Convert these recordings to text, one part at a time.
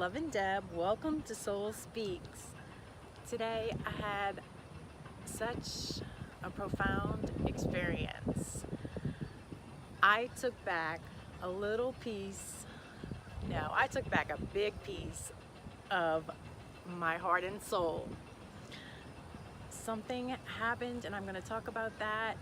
Love and Deb. Welcome to Soul Speaks. Today I had such a profound experience. I took back a little piece, no, I took back a big piece of my heart and soul. Something happened and I'm going to talk about that,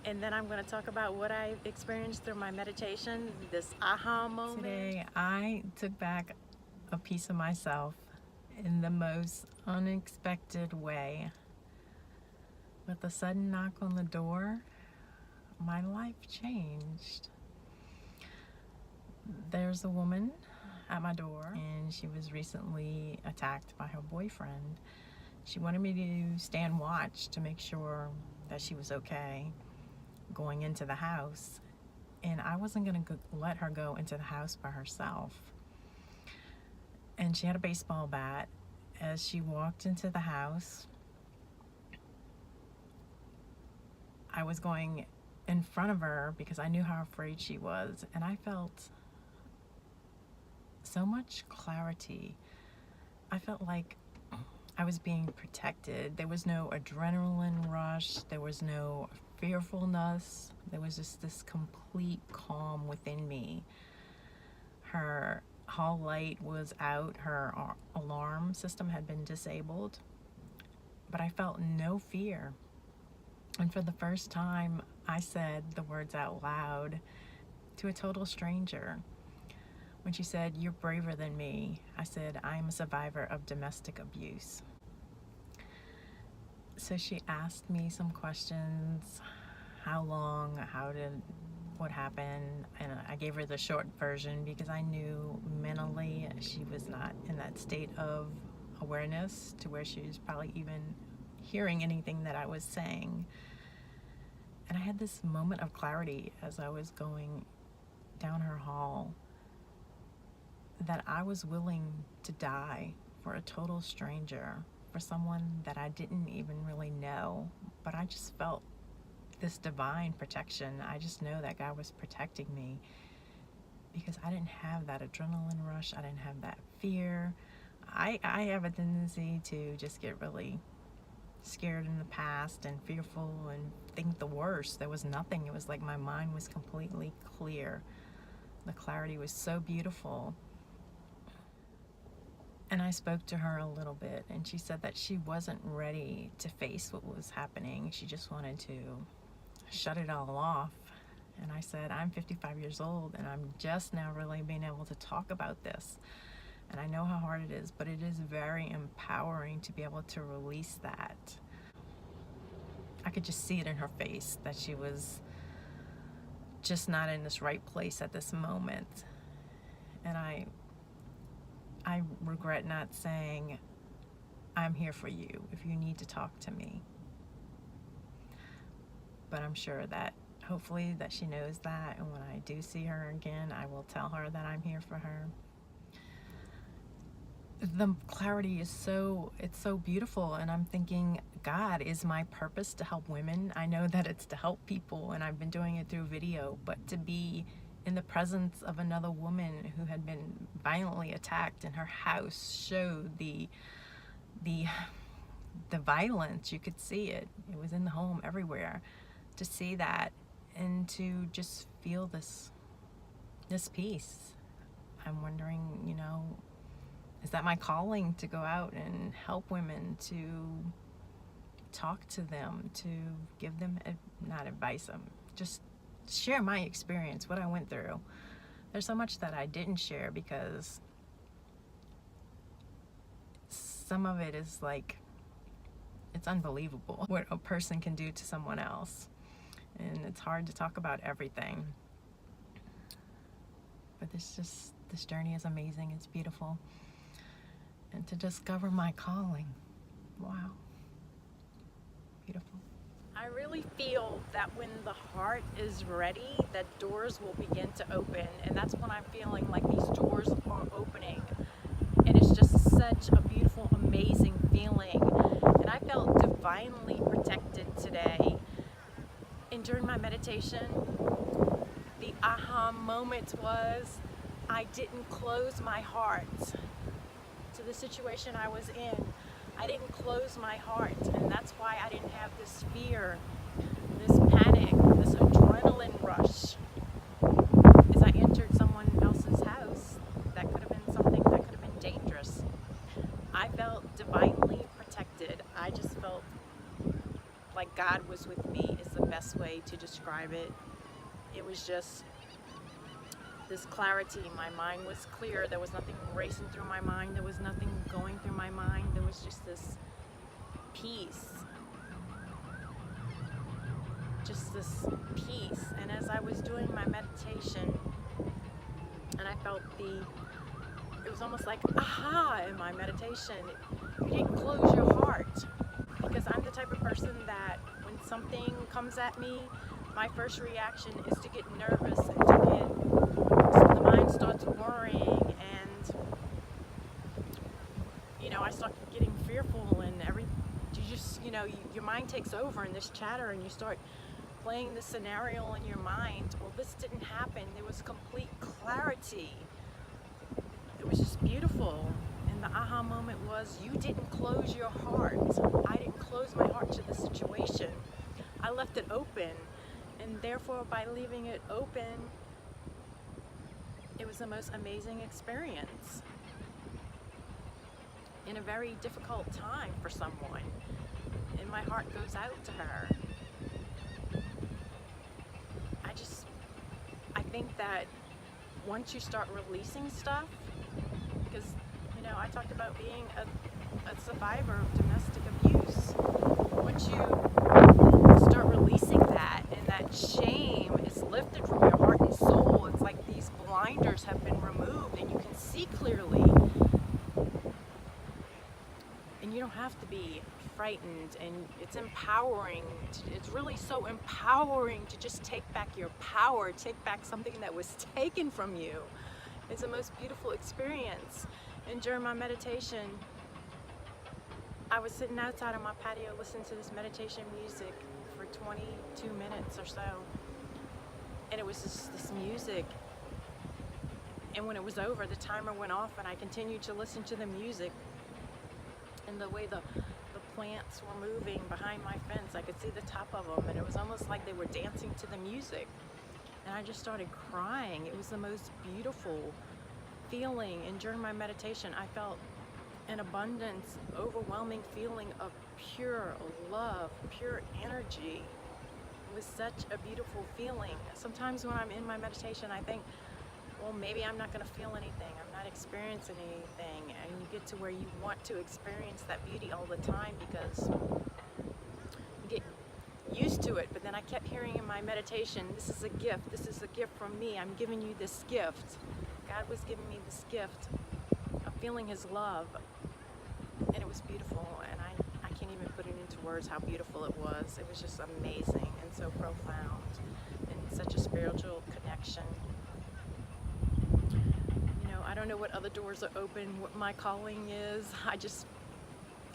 and then I'm going to talk about what I experienced through my meditation, this aha moment. Today I took back a piece of myself in the most unexpected way. With a sudden knock on the door, my life changed. There's a woman at my door, and she was recently attacked by her boyfriend. She wanted me to stand watch to make sure that she was okay going into the house, and I wasn't going to let her go into the house by herself. And she had a baseball bat. As she walked into the house, I was going in front of her because I knew how afraid she was, and I felt so much clarity. I felt like I was being protected. There was no adrenaline rush. There was no fearfulness. There was just this complete calm within me. Her hall light was out. Her alarm system had been disabled. But I felt no fear. And for the first time, I said the words out loud to a total stranger. When she said, "You're braver than me," I said, "I'm a survivor of domestic abuse." So she asked me some questions. How long? What happened? And I gave her the short version because I knew mentally she was not in that state of awareness to where she was probably even hearing anything that I was saying. And I had this moment of clarity as I was going down her hall, that I was willing to die for a total stranger, for someone that I didn't even really know, but I just felt this divine protection. I just know that God was protecting me because I didn't have that adrenaline rush. I didn't have that fear. I have a tendency to just get really scared in the past and fearful and think the worst. There was nothing. It was like my mind was completely clear. The clarity was so beautiful. And I spoke to her a little bit, and she said that she wasn't ready to face what was happening. She just wanted to shut it all off. And I said, I'm 55 years old, and I'm just now really being able to talk about this. And I know how hard it is, but it is very empowering to be able to release that. I could just see it in her face that she was just not in this right place at this moment. And I regret not saying, I'm here for you if you need to talk to me. But I'm sure that hopefully that she knows that, and when I do see her again, I will tell her that I'm here for her. The clarity is it's so beautiful, and I'm thinking, God, is my purpose to help women? I know that it's to help people, and I've been doing it through video, but to be in the presence of another woman who had been violently attacked in her house showed the violence. You could see it. It was in the home everywhere. To see that and to just feel this peace. I'm wondering, is that my calling to go out and help women, to talk to them, to give them, not advice, just share my experience, what I went through. There's so much that I didn't share because some of it is like, it's unbelievable what a person can do to someone else. And it's hard to talk about everything. But this journey is amazing. It's beautiful. And to discover my calling, wow, beautiful. I really feel that when the heart is ready, that doors will begin to open. And that's when I'm feeling like these doors are opening. And it's just such a beautiful, amazing feeling. And I felt divinely protected today. And during my meditation, the aha moment was I didn't close my heart. to the situation I was in. I didn't close my heart, and that's why I didn't have this fear, this panic, this adrenaline rush as I entered someone else's house. That could have been something that could have been dangerous. I felt divinely protected. I just felt like God was with me is the best way to describe it. It was just this clarity. My mind was clear. There was nothing racing through my mind. There was nothing going through my mind. There was just this peace. Just this peace. And as I was doing my meditation, and I felt it was almost like aha in my meditation. You didn't close your heart. Because I'm the type of person that when something comes at me, my first reaction is to get nervous and the mind starts worrying, and I start getting fearful, and your mind takes over in this chatter, and you start playing the scenario in your mind. Well, this didn't happen. There was complete clarity. It was just beautiful. And the aha moment was, you didn't close your heart. I didn't close my heart to the situation. I left it open. And therefore, by leaving it open, it was the most amazing experience in a very difficult time for someone. And my heart goes out to her. I think that once you start releasing stuff, because I talked about being a survivor of domestic abuse. Once you start releasing that, and that shame is lifted from your heart and soul, it's like these blinders have been removed and you can see clearly. And you don't have to be frightened, and it's empowering. It's really so empowering to just take back your power, take back something that was taken from you. It's the most beautiful experience. And during my meditation, I was sitting outside on my patio listening to this meditation music for 22 minutes or so. And it was just this music. And when it was over, the timer went off, and I continued to listen to the music. And the way the plants were moving behind my fence, I could see the top of them, and it was almost like they were dancing to the music. And I just started crying. It was the most beautiful feeling. And during my meditation, I felt an abundance, overwhelming feeling of pure love, pure energy. It was such a beautiful feeling. Sometimes when I'm in my meditation, I think, well, maybe I'm not going to feel anything. I'm not experiencing anything. And you get to where you want to experience that beauty all the time because you get used to it. But then I kept hearing in my meditation, this is a gift. This is a gift from me. I'm giving you this gift. God was giving me this gift of feeling His love. And it was beautiful. And I can't even put it into words how beautiful it was. It was just amazing and so profound and such a spiritual connection. I don't know what other doors are open, what my calling is.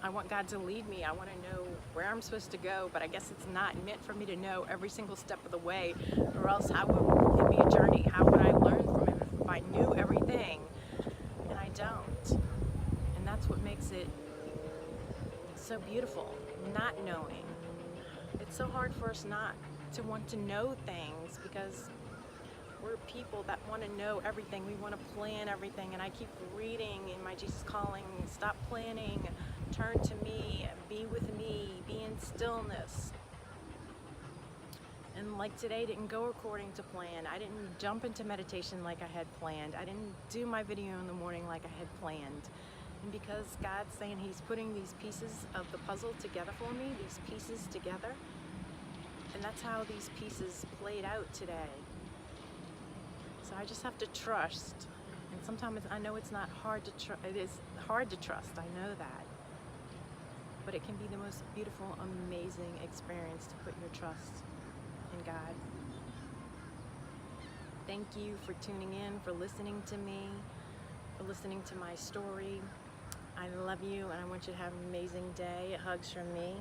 I want God to lead me. I want to know where I'm supposed to go, but I guess it's not meant for me to know every single step of the way, or else how would it be a journey? How would I learn from it if I knew everything? And I don't. And that's what makes it so beautiful, not knowing. It's so hard for us not to want to know things because we're people that want to know everything. We want to plan everything. And I keep reading in my Jesus Calling, stop planning, turn to me, be with me, be in stillness. And like today didn't go according to plan. I didn't jump into meditation like I had planned. I didn't do my video in the morning like I had planned. And because God's saying He's putting these pieces of the puzzle together for me, these pieces together, and that's how these pieces played out today. So I just have to trust. And sometimes I know it's not hard to trust. It is hard to trust. I know that. But it can be the most beautiful, amazing experience to put your trust in God. Thank you for tuning in, for listening to me, for listening to my story. I love you, and I want you to have an amazing day. Hugs from me.